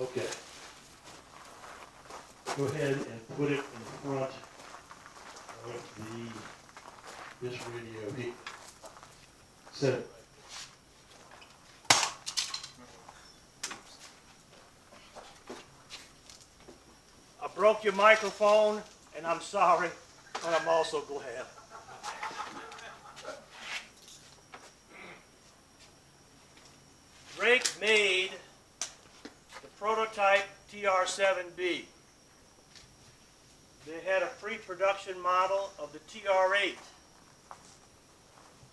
Okay. Go ahead and put it in front of this radio here. Set it. I broke your microphone, and I'm sorry, but I'm also glad. Drake made the prototype TR-7B. They had a pre-production model of the TR-8.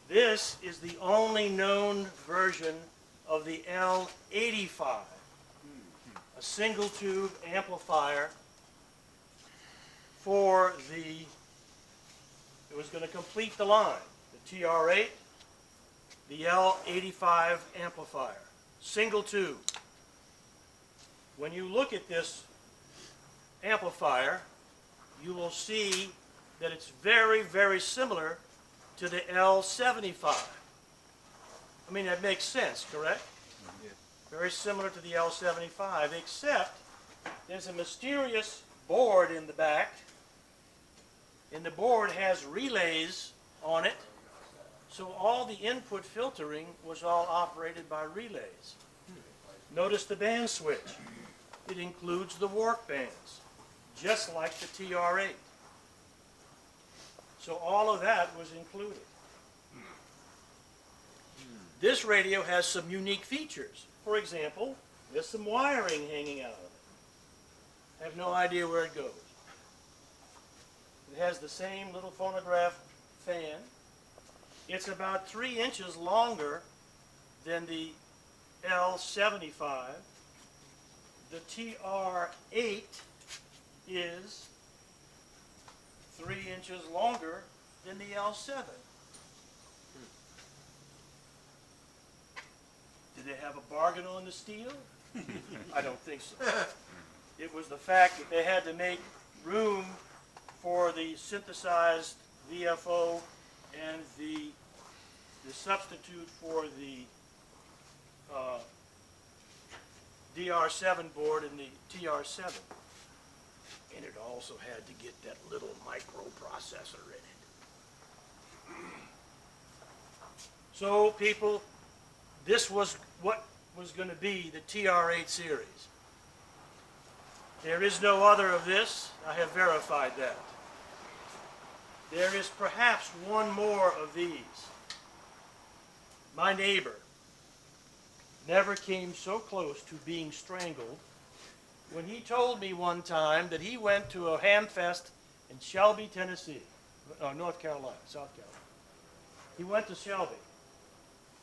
This is the only known version of the L-85, a single tube amplifier for it was going to complete the line, the TR-8, the L-85 amplifier, single tube. When you look at this amplifier, you will see that it's very, very similar to the L-75. I mean, that makes sense, correct? Yeah. Very similar to the L-75, except there's a mysterious board in the back, and the board has relays on it, so all the input filtering was all operated by relays. Notice the band switch. It includes the work bands, just like the TR-8. So all of that was included. This radio has some unique features. For example, there's some wiring hanging out of it. I have no idea where it goes. It has the same little phonograph fan. It's about 3 inches longer than the L-75. The TR-8 is 3 inches longer than the L-7. Did they have a bargain on the steel? I don't think so. It was the fact that they had to make room for the synthesized VFO and the substitute for the DR7 board and the TR7. And it also had to get that little microprocessor in it. So people, this was what was going to be the TR-8 series. There is no other of this. I have verified that. There is perhaps one more of these. My neighbor never came so close to being strangled when he told me one time that he went to a ham fest in Shelby, Tennessee, North Carolina, South Carolina. He went to Shelby,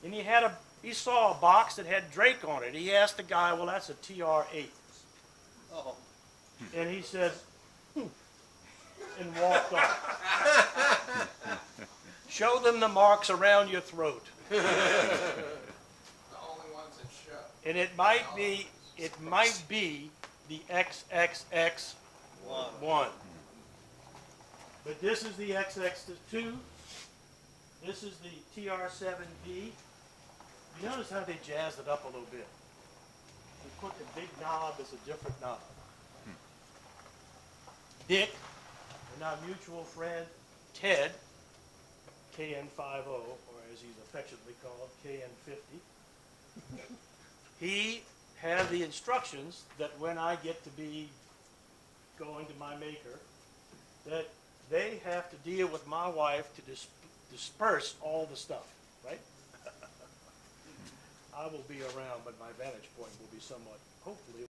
and he saw a box that had Drake on it. He asked the guy, well, that's a TR-8. Oh. And he said, and walked off. Show them the marks around your throat. The only ones that show. And it might be the XXX1. But this is the XX2. This is the TR-7B. You notice how they jazzed it up a little bit. They put the big knob as a different knob. Dick, and our mutual friend, Ted, KN50, or as he's affectionately called, KN50, he had the instructions that when I get to be going to my maker, that they have to deal with my wife to disperse all the stuff, right? I will be around, but my vantage point will be somewhat, hopefully,